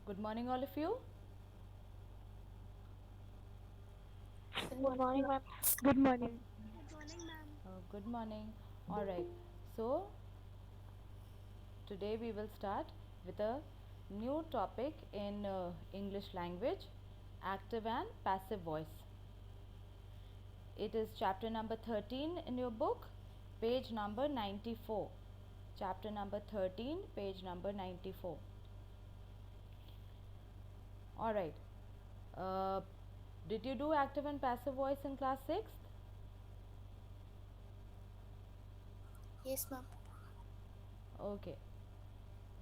Good morning, all of you. Good morning, ma'am. Good morning. Good morning, ma'am. Good morning. All right. So, today we will start with a new topic in English language, active and passive voice. It is chapter number 13 in your book, page number 94. Chapter number 13, page number 94. All right. Uh, did you do active and passive voice in class 6th? Yes, ma'am. Okay.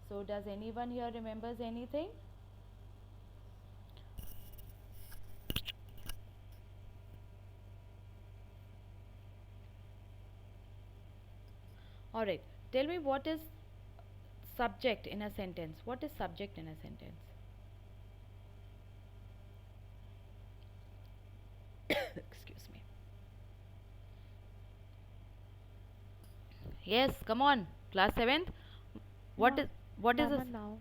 So, does anyone here remembers anything? All right. Tell me, what is subject in a sentence? What is subject in a sentence? Excuse me. Yes, come on. Class 7th. What Ma- is what is a Mama now.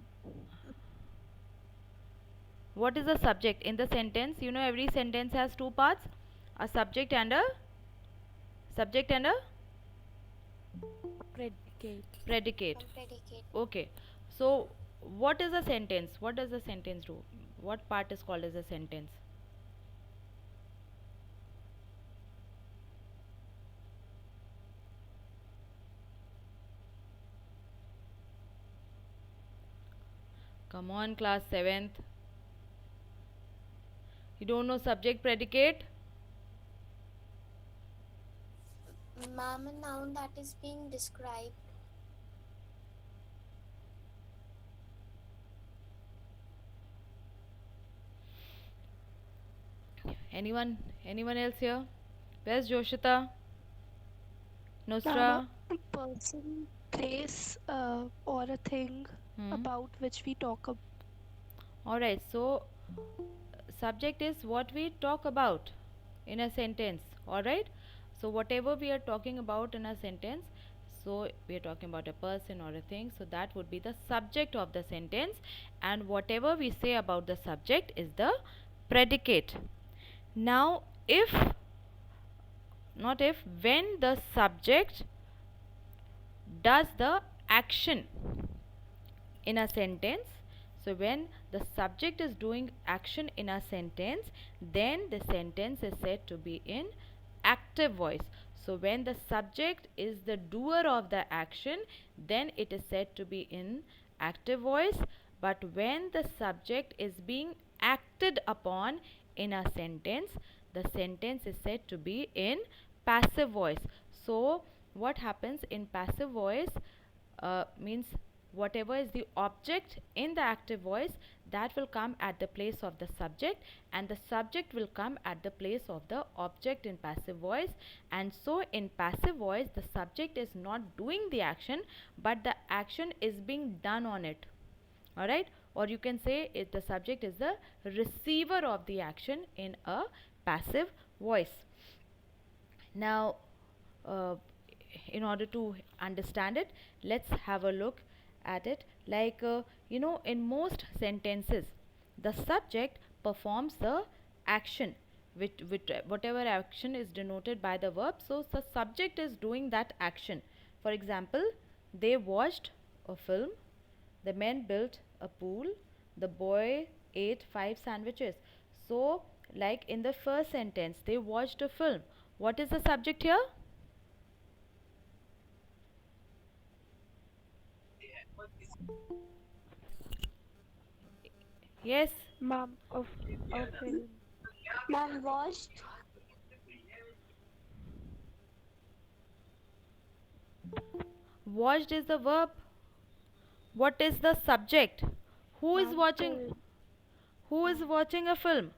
what is a subject in the sentence? You know, every sentence has two parts, a subject and a Predicate. predicate. Ma'am, predicate. Okay. So, what is a sentence? What does a sentence do? What part is called as a sentence? Come on, class 7th. You don't know subject predicate? Ma'am, a noun that is being described. Anyone else here? Where's Joshita? Ma'am, Nusra? a person, place, or a thing Hmm. about which we talk about. All right. So, subject is what we talk about in a sentence. All right. So, whatever we are talking about in a sentence, so we are talking about a person or a thing, so that would be the subject of the sentence, and whatever we say about the subject is the predicate. Now, if not if when the subject does the action in a sentence, so when the subject is doing action in a sentence, then the sentence is said to be in active voice. So when the subject is the doer of the action, then it is said to be in active voice. But when the subject is being acted upon in a sentence, the sentence is said to be in passive voice. So what happens in passive voice means whatever is the object in the active voice, that will come at the place of the subject, and the subject will come at the place of the object in passive voice. And so in passive voice, the subject is not doing the action, but the action is being done on it. All right. Or you can say it, the subject is the receiver of the action in a passive voice. Now, uh, in order to understand it, let's have a look at it. Like, in most sentences, the subject performs the action, with whatever action is denoted by the verb. So, the subject is doing that action. For example, they watched a film, the men built a pool, the boy ate 5 sandwiches. So, like in the first sentence, they watched a film. What is the subject here? Yes, Ma'am, of a film. Ma'am, watched. watched is the verb. What is the subject? Who is Ma'am, watching? film. Who is Ma'am, watching a film?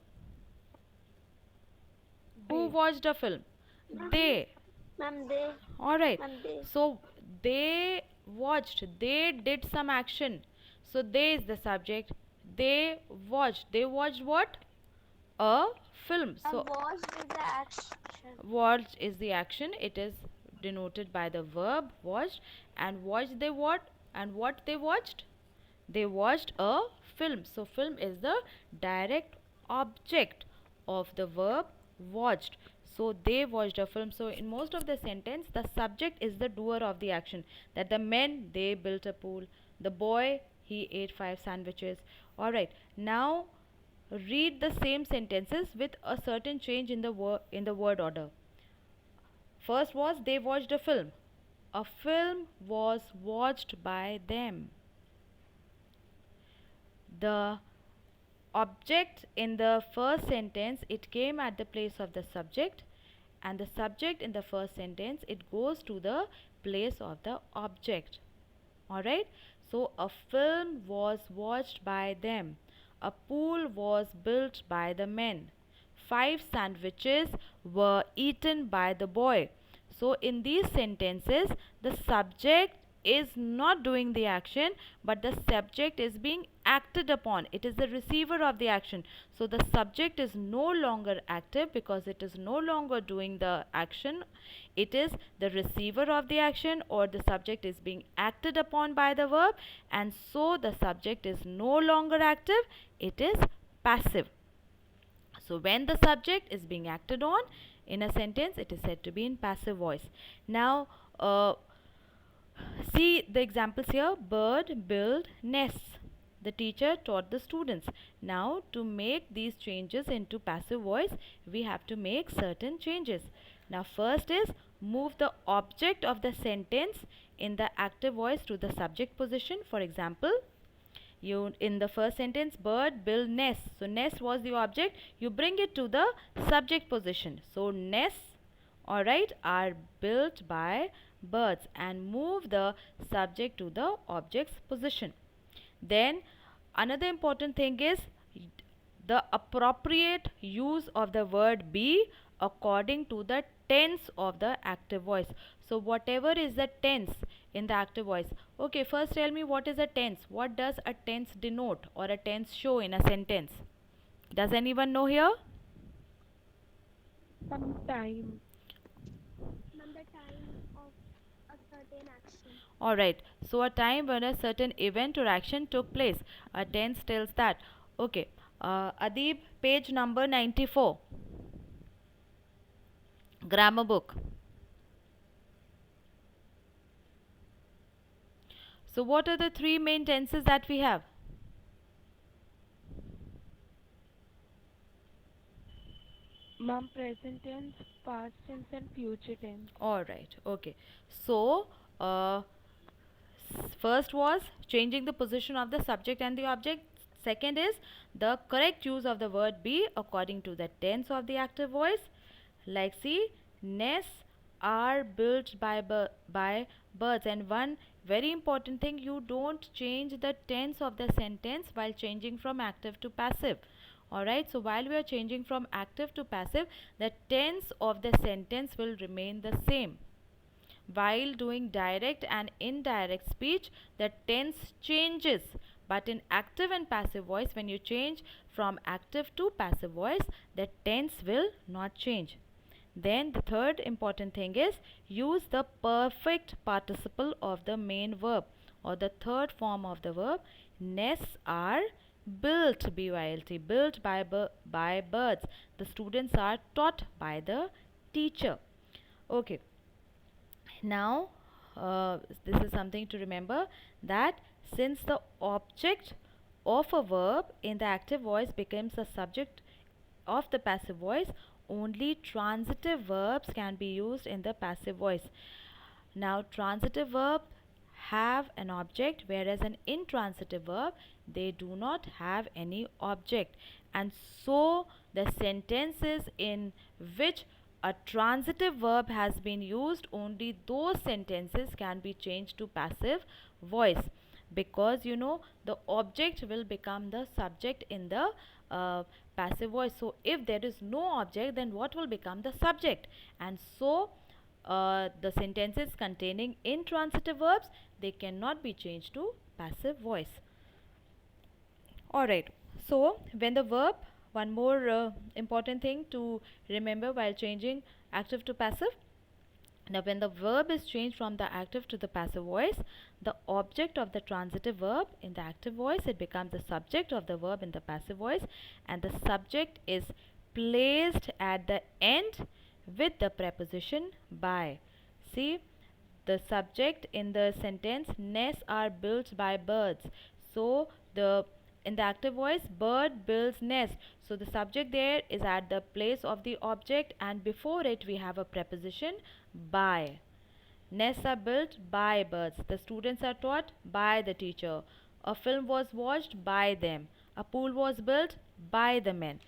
Who they. watched a film? Ma'am, They. ma'am, they. All right. Ma'am, they. So they watched. They did some action. So they is the subject. They watched. They watched what? A film. Ma'am, So watched is the action. watched is the action. It is denoted by the verb watched. And watched they what? And what they watched? They watched a film. So film is the direct object of the verb watched. So they watched a film. So in most of the sentence, the subject is the doer of the action. That the men, they built a pool. The boy, he ate 5 sandwiches. Alright, now read the same sentences with a certain change in the word order. First was they watched a film. A film was watched by them. The object in the first sentence, it came at the place of the subject, and the subject in the first sentence, it goes to the place of the object. Alright, so a film was watched by them. A pool was built by the men. 5 sandwiches were eaten by the boy. So in these sentences, the subject is not doing the action, but the subject is being acted upon. It is the receiver of the action. So the subject is no longer active because it is no longer doing the action. It is the receiver of the action, or the subject is being acted upon by the verb, and so the subject is no longer active. It is passive. So when the subject is being acted on in a sentence, it is said to be in passive voice. Now, see the examples here. Bird build nests. The teacher taught the students. Now, to make these changes into passive voice, we have to make certain changes. Now, first is move the object of the sentence in the active voice to the subject position. For example, you in the first sentence, bird build nest. So nest was the object. You bring it to the subject position. So nests, alright, are built by birds, and move the subject to the object's position. Then another important thing is the appropriate use of the word be according to the tense of the active voice. So whatever is the tense in the active voice. Okay, first tell me, what is a tense? What does a tense denote or a tense show in a sentence? Does anyone know here? Some time. Ma'am, the time of a certain action. Alright, so a time when a certain event or action took place. A tense tells that. Okay, Adib, page number 94. Grammar book. So what are the 3 main tenses that we have? Ma'am, present tense, past tense, and future tense. Alright, okay. So, first was changing the position of the subject and the object. Second is the correct use of the word be according to the tense of the active voice. Like, see, nests are built by birds. And one very important thing, you don't change the tense of the sentence while changing from active to passive. Alright, so while we are changing from active to passive, the tense of the sentence will remain the same. While doing direct and indirect speech, the tense changes. But in active and passive voice, when you change from active to passive voice, the tense will not change. Then the third important thing is use the perfect participle of the main verb, or the third form of the verb. Nests are built, B-Y-L-T, built by birds. The students are taught by the teacher. Okay. Now, this is something to remember, that since the object of a verb in the active voice becomes the subject of the passive voice, only transitive verbs can be used in the passive voice. Now, transitive verbs have an object, whereas an intransitive verb, they do not have any object. And so the sentences in which a transitive verb has been used, only those sentences can be changed to passive voice, because you know the object will become the subject in the passive voice. So if there is no object, then what will become the subject? And so the sentences containing intransitive verbs, they cannot be changed to passive voice. Alright, so when the verb, one more important thing to remember while changing active to passive, Now, when the verb is changed from the active to the passive voice, the object of the transitive verb in the active voice, it becomes the subject of the verb in the passive voice, and the subject is placed at the end with the preposition by. See, the subject in the sentence, nests are built by birds. So the in the active voice, bird builds nest. So the subject there is at the place of the object, and before it we have a preposition by. Nests are built by birds. The students are taught by the teacher. A film was watched by them. A pool was built by the men.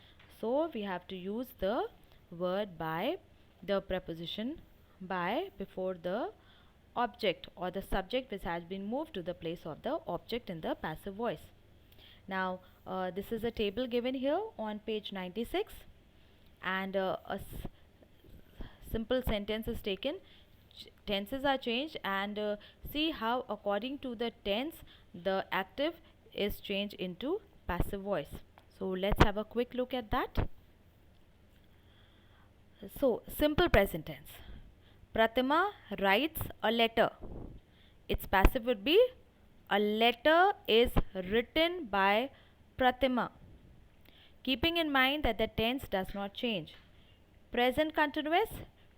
So we have to use the word by, the preposition by before the object or the subject which has been moved to the place of the object in the passive voice. Now, this is a table given here on page 96, and simple sentence is taken. Tenses are changed, and see how according to the tense the active is changed into passive voice. So let's have a quick look at that. So simple present tense. Pratima writes a letter. Its passive would be a letter is written by Pratima. Keeping in mind that the tense does not change. Present continuous,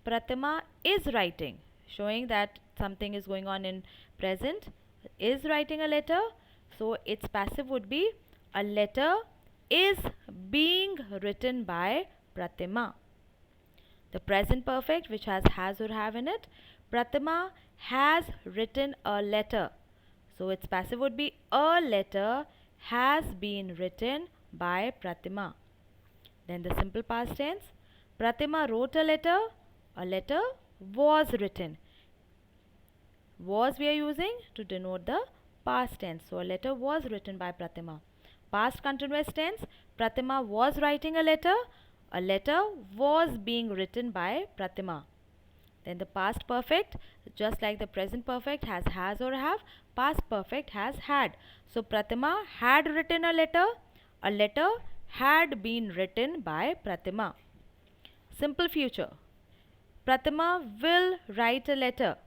Pratima is writing, showing that something is going on in present, is writing a letter. So its passive would be a letter is being written by Pratima. The present perfect, which has or have in it, Pratima has written a letter. So its passive would be a letter has been written by Pratima. Then the simple past tense, Pratima wrote a letter was written. Was we are using to denote the past tense. So a letter was written by Pratima. Past continuous tense, Pratima was writing a letter was being written by Pratima. Then the past perfect, just like the present perfect has or have, past perfect has had. So Pratima had written a letter had been written by Pratima. Simple future, Pratima will write a letter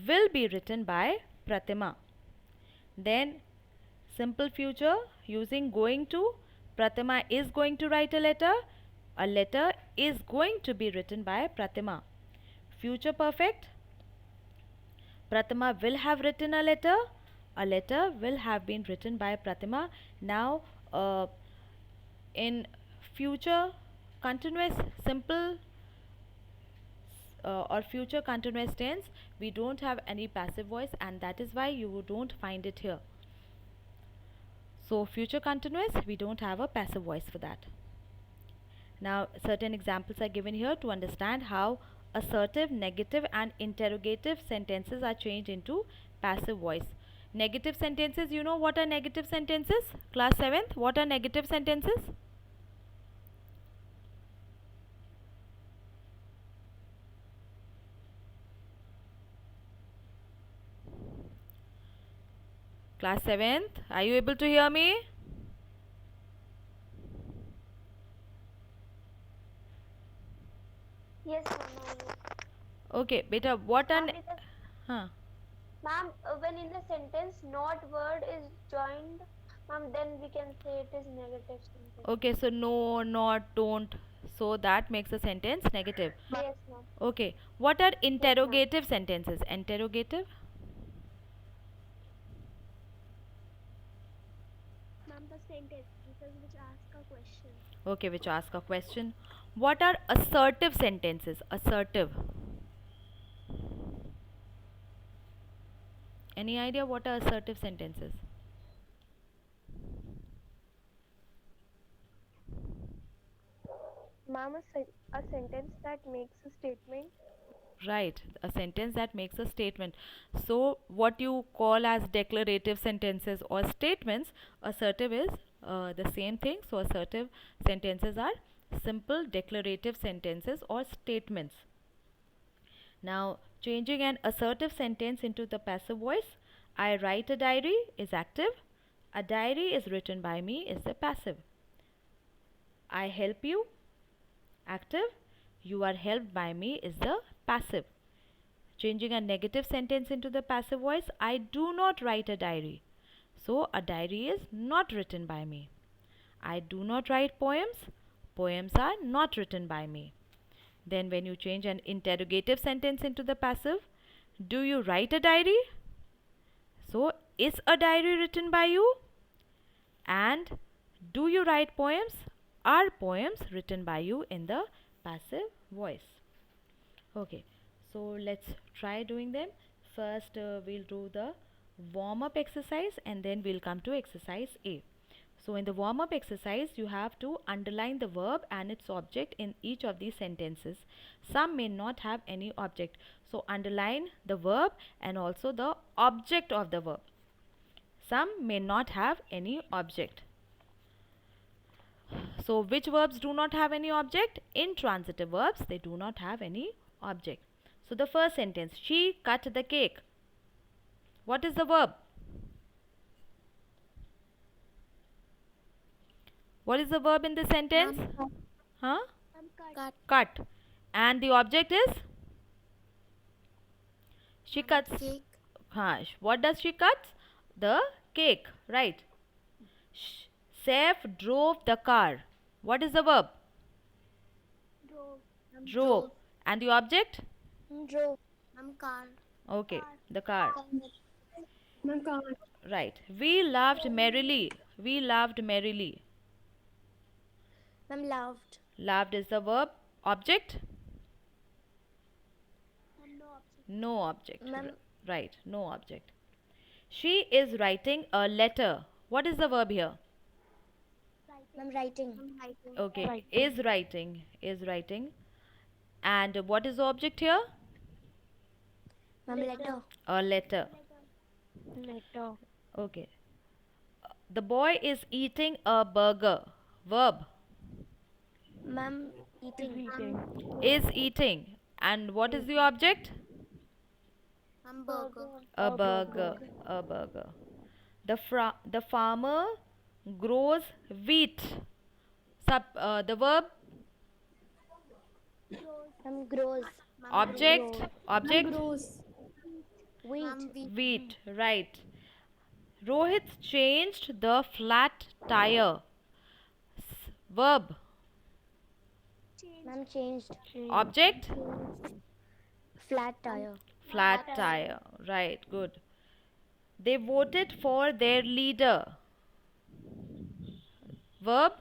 will be written by Pratima. Then simple future using going to, Pratima is going to write a letter is going to be written by Pratima. Future perfect, Pratima will have written a letter will have been written by Pratima. Now in future continuous simple or future continuous tense, we don't have any passive voice, and that is why you don't find it here. So future continuous, we don't have a passive voice for that. Now certain examples are given here to understand how assertive, negative and interrogative sentences are changed into passive voice. Negative sentences, you know what are negative sentences? Class 7th, what are negative sentences? Class 7th, are you able to hear me? Yes, ma'am. Okay, beta, what are... Ma'am, in the, Huh. ma'am, when in the sentence not word is joined, ma'am, then we can say it is negative sentence. Okay, so no, not, don't. So that makes a sentence negative. Yes, ma'am. Okay, what are interrogative sentences? Interrogative? Ma'am, the sentences which ask a question. Okay, which ask a question. What are assertive sentences? Assertive. Any idea what are assertive sentences? Ma'am, a sentence that makes a statement. Right, a sentence that makes a statement. So what you call as declarative sentences or statements, assertive is the same thing. So assertive sentences are simple declarative sentences or statements. Now changing an assertive sentence into the passive voice, I write a diary is active. A diary is written by me is the passive. I help you, active. you are helped by me is the passive. Changing a negative sentence into the passive voice, I do not write a diary. So a diary is not written by me. I do not write poems. Poems are not written by me. Then when you change an interrogative sentence into the passive, do you write a diary? So is a diary written by you? And do you write poems? Are poems written by you in the passive voice? Okay, so let's try doing them. First, we'll do the warm up exercise and then we'll come to exercise A. So, in the warm up exercise, you have to underline the verb and its object in each of these sentences. Some may not have any object. So, underline the verb and also the object of the verb. Some may not have any object. So, which verbs do not have any object? Intransitive verbs, they do not have any object. So, the first sentence, she cut the cake. What is the verb? What is the verb in this sentence? Huh? Cut. Cut. And the object is? She cuts. Cake. What does she cut? The cake, right? Saif drove the car. What is the verb? Drove. And the object? Drove. Car. Okay, the car. Car. Right. We laughed merrily. We laughed merrily. Loved. Laughed is the verb. Object? No object. Right, no object. She is writing a letter. What is the verb here? Writing. Okay, Writing. is writing. Is writing. And what is the object here? Letter. A letter. Letter. Okay. The boy is eating a burger. Verb. Eating. Eating. Is eating. And what is the object? Burger. A burger. A burger. The farmer grows wheat. The verb? Grows. Object. Object. Wheat. Wheat. Right. Rohit changed the flat tire. Verb. Changed. Object. Flat tire. Flat tire. Right. Good. They voted for their leader. Verb.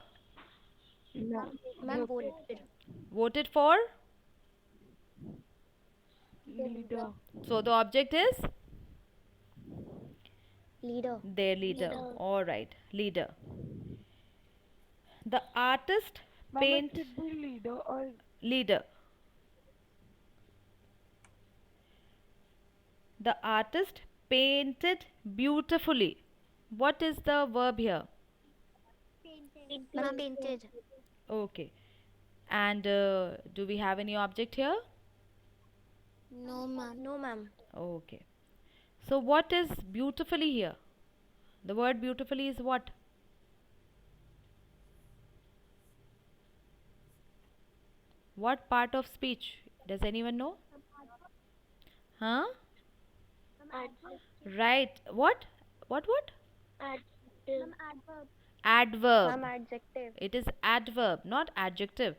No. Voted. Voted for. Leader. So the object is Leader. their leader. All right. Leader. The artist Mama, paint should be leader or leader. The artist painted beautifully. What is the verb here? Painted. Okay. And do we have any object here? No, ma'am. Okay. So what is beautifully here? The word beautifully is what? What part of speech? Does anyone know? Huh? Right. What? What? Adverb. Adjective. It is adverb, not adjective.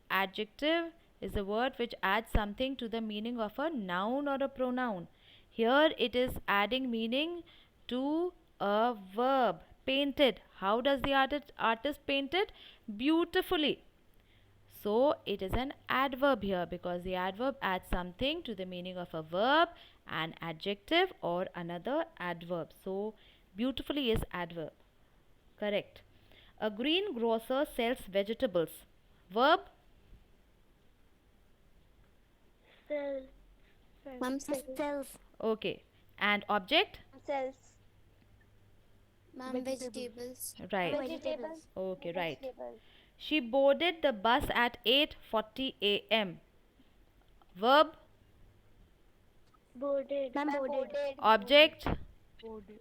Adjective is a word which adds something to the meaning of a noun or a pronoun. Here it is adding meaning to a verb. Painted. How does the artist paint it? Beautifully. So it is an adverb here because the adverb adds something to the meaning of a verb, an adjective or another adverb. So beautifully is adverb. Correct. A greengrocer sells vegetables. Verb. Sells. Okay. And object. Sells. vegetables. Right. Vegetables. Okay, right. She boarded the bus at 8:40 a.m. Verb. Boarded. Object. Boarded.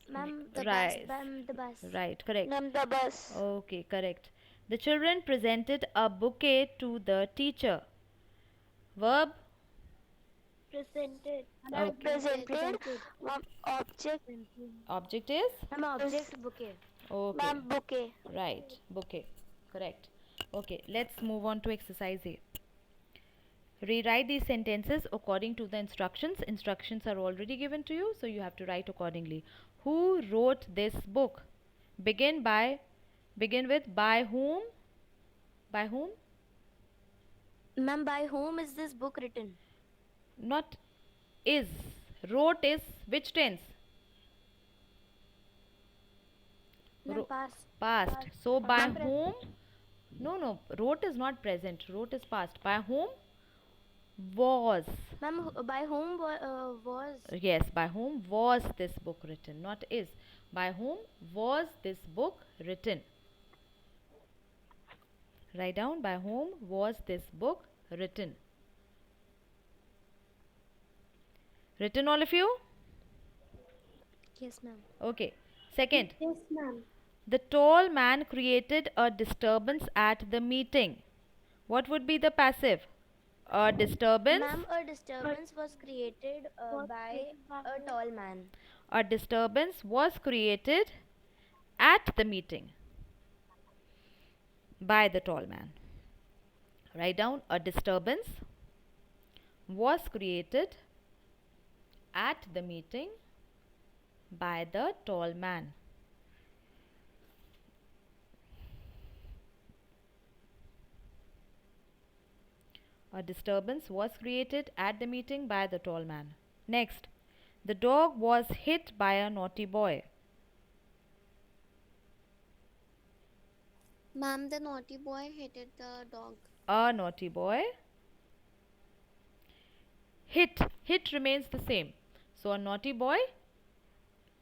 Ma'am, the Right. bus. Ma'am, the bus. Right, correct. Ma'am, the bus. Okay, correct. The children presented a bouquet to the teacher. Verb. Presented. Ma'am, Okay. presented. Ma'am, object. Object is. Ma'am, Is object bouquet. Okay. ma'am, bouquet. Right. Bouquet. Correct. Okay. Let's move on to exercise A. Rewrite these sentences according to the instructions. Instructions are already given to you, so you have to write accordingly. Who wrote this book? Begin with by whom? By whom? Ma'am, by whom is this book written? Not is. Wrote is which tense? Ma'am, past. Past. So by Ma'am, whom? No. Wrote is not present. Wrote is past. By whom? Was. Ma'am, by whom was? Yes, by whom was this book written? Not is. By whom was this book written? Write down by whom was this book written? Written, all of you? Yes, ma'am. Okay. Second, Yes, ma'am. the tall man created a disturbance at the meeting. What would be the passive? A disturbance? Ma'am, a disturbance was created by a tall man. A disturbance was created at the meeting by the tall man. Write down a disturbance was created at the meeting by the tall man. A disturbance was created at the meeting by the tall man. Next, the dog was hit by a naughty boy. Ma'am, the naughty boy hated the dog. A naughty boy hit. Hit remains the same. So a naughty boy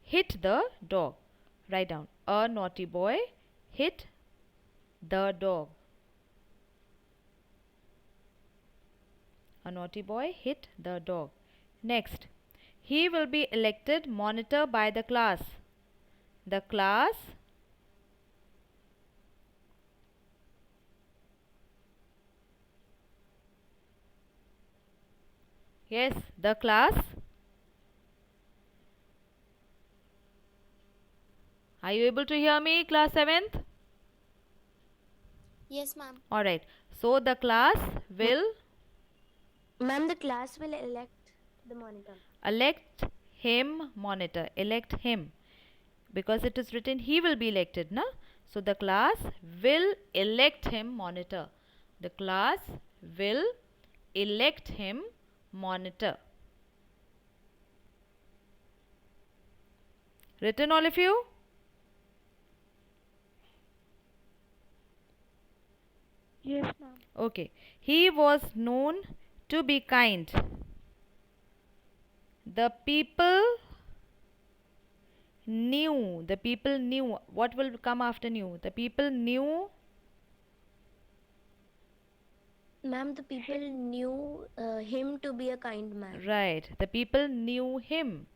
hit the dog. Write down. A naughty boy hit the dog. A naughty boy hit the dog. Next, he will be elected monitor by the class. The class Yes, the class. Are you able to hear me, class 7th? Yes, ma'am. Alright. So the class will Ma'am, the class will elect the monitor. elect him monitor. Elect him. Because it is written he will be elected, na? So the class will elect him monitor. The class will elect him monitor. Written, all of you? Yes, ma'am. Okay. He was known to be kind. The people knew. What will come after knew? The people knew. Ma'am, the people knew him to be a kind man. Right. The people knew him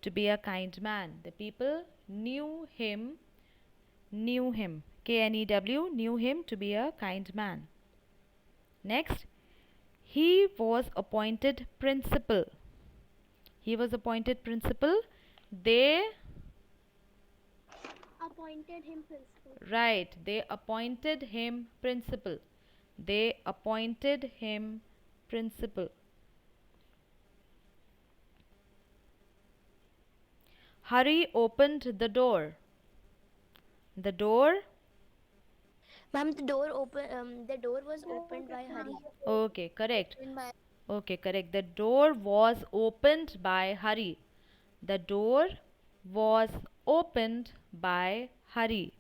to be a kind man. The people knew him. Knew, knew him to be a kind man. Next, he was appointed principal. He was appointed principal. They Appointed him principal. Right, they appointed him principal. They appointed him principal. Hari opened the door. The door. Ma'am, the door was opened by Hari. Okay, correct. Okay, correct. The door was opened by Hari. The door was opened by Hari.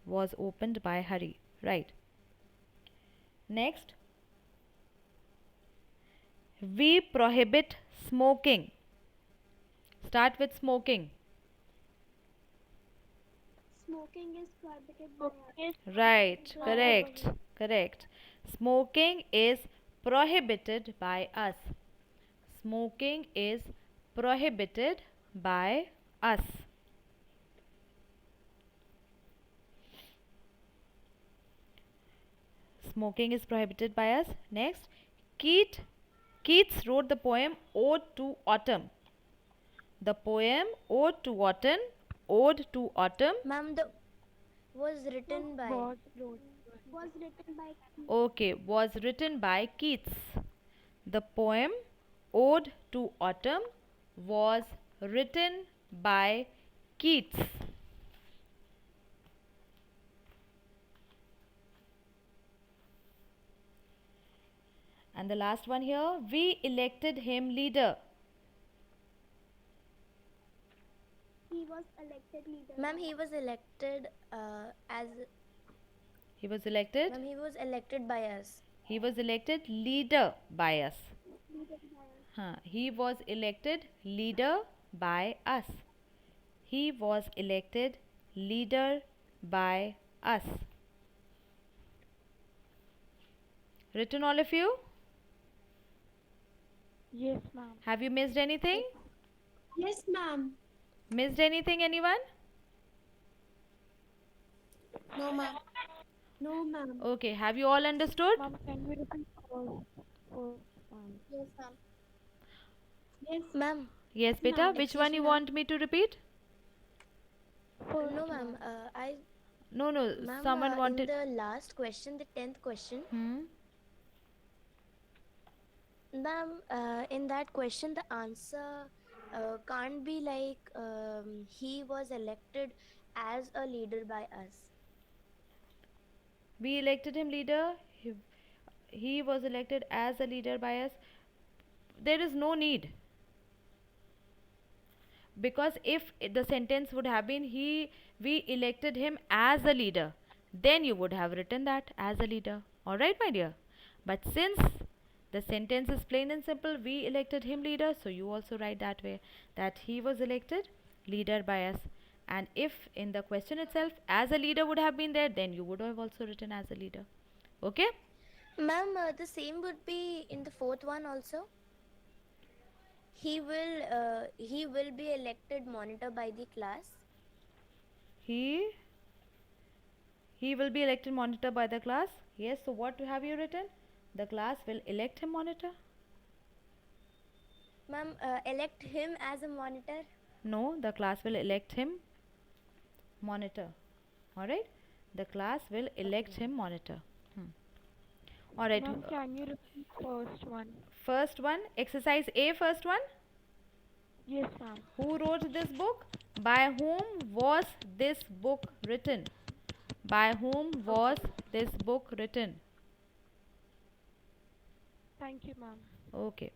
Was opened by Hari. Right. Next, we prohibit smoking. Start with smoking. Smoking is prohibited by us. Right, correct. Smoking is prohibited by us. Smoking is prohibited by us. Smoking is prohibited by us. Next, Keat, Keats wrote the poem Ode to Autumn. The poem Ode to Autumn. Ma'am, the was written by. Was wrote by. Okay, was written by Keats. The poem Ode to Autumn was written by Keats. And the last one here, we elected him leader. Ma'am, he was elected as. He was elected. Ma'am, he was elected by us. He was elected leader by us. He was elected leader by us. He was elected leader by us. Written all of you? Yes, ma'am. Have you missed anything? Yes, ma'am. Missed anything, anyone? No, ma'am. No, ma'am. Okay, have you all understood? Ma'am, can you repeat first, ma'am? Yes, ma'am. Yes, Ma'am, Yes, beta. ma'am. Which one you ma'am. want me to repeat? First no, one. ma'am. I. No, no. Ma'am, Someone wanted. in the last question, the 10th question. Hmm. Ma'am, in that question, the answer can't be like he was elected as a leader by us. We elected him leader. He was elected as a leader by us. There is no need, because if the sentence would have been we elected him as a leader, then you would have written that as a leader. All right, my dear. But since the sentence is plain and simple, we elected him leader, so you also write that way, that he was elected leader by us. And if in the question itself as a leader would have been there, then you would have also written as a leader. Okay. Ma'am, the same would be in the fourth one also. He will be elected monitor by the class. He will be elected monitor by the class. Yes, so what have you written? The class will elect him monitor. Ma'am, elect him as a monitor. No, the class will elect him monitor. All right, the class will elect him monitor. All right. Ma'am, can you repeat first one? First one, exercise A, first one. Yes, ma'am. Who wrote this book? By whom was this book written? By whom was this book written? Thank you, ma'am. Okay.